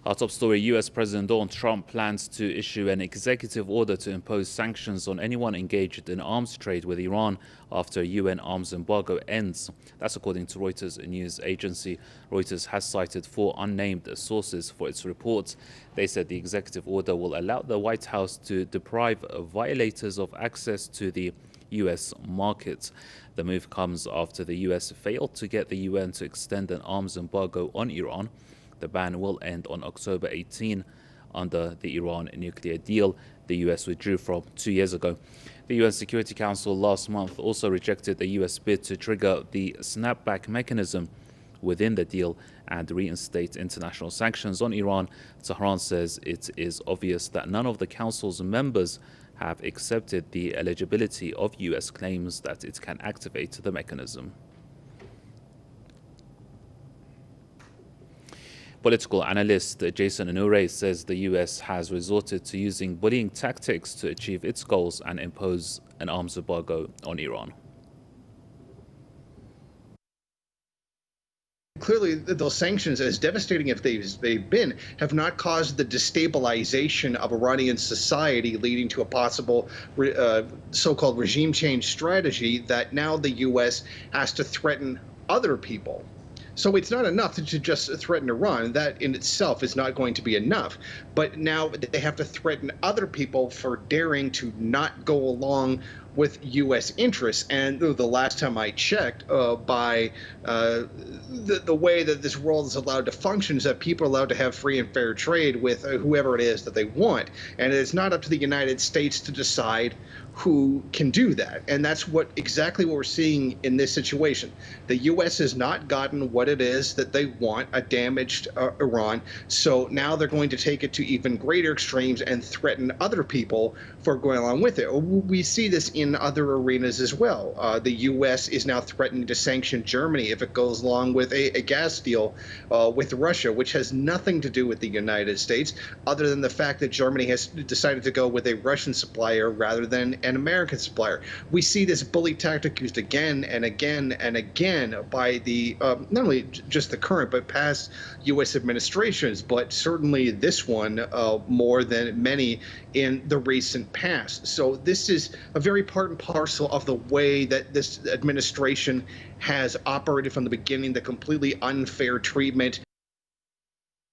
Our top story, US President Donald Trump plans to issue an executive order to impose sanctions on anyone engaged in arms trade with Iran after a UN arms embargo ends. That's according to Reuters news agency. Reuters has cited 4 unnamed sources for its reports. They said the executive order will allow the White House to deprive violators of access to the US market. The move comes after the US failed to get the UN to extend an arms embargo on Iran. The ban will end on October 18 under the Iran nuclear deal the US withdrew from 2 years ago. The UN Security Council last month also rejected the US bid to trigger the snapback mechanism within the deal and reinstate international sanctions on Iran. Tehran says it is obvious that none of the Council's members have accepted the eligibility of US claims that it can activate the mechanism. Political analyst Jason Unruhe says the US has resorted to using bullying tactics to achieve its goals and impose an arms embargo on Iran. Clearly, those sanctions, as devastating as they've been, have not caused the destabilization of Iranian society, leading to a possible so-called regime change strategy that now the U.S. has to threaten other people. So it's not enough to just threaten Iran. That in itself is not going to be enough. But now they have to threaten other people for daring to not go along with U.S. interests. And the last time I checked, by the way that this world is allowed to function is that people are allowed to have free and fair trade with whoever it is that they want. And it's not up to the United States to decide who can do that. And that's exactly what we're seeing in this situation. The U.S. has not gotten what it is that they want, a damaged Iran. So now they're going to take it to even greater extremes and threaten other people for going along with it. We see this in other arenas as well. The U.S. is now threatening to sanction Germany if it goes along with a gas deal with Russia, which has nothing to do with the United States, other than the fact that Germany has decided to go with a Russian supplier rather than an American supplier. We see this bully tactic used again and again and again by the not only just the current but past U.S. administrations, but certainly this one more than many in the recent past. So this is a very part and parcel of the way that this administration has operated from the beginning, the completely unfair treatment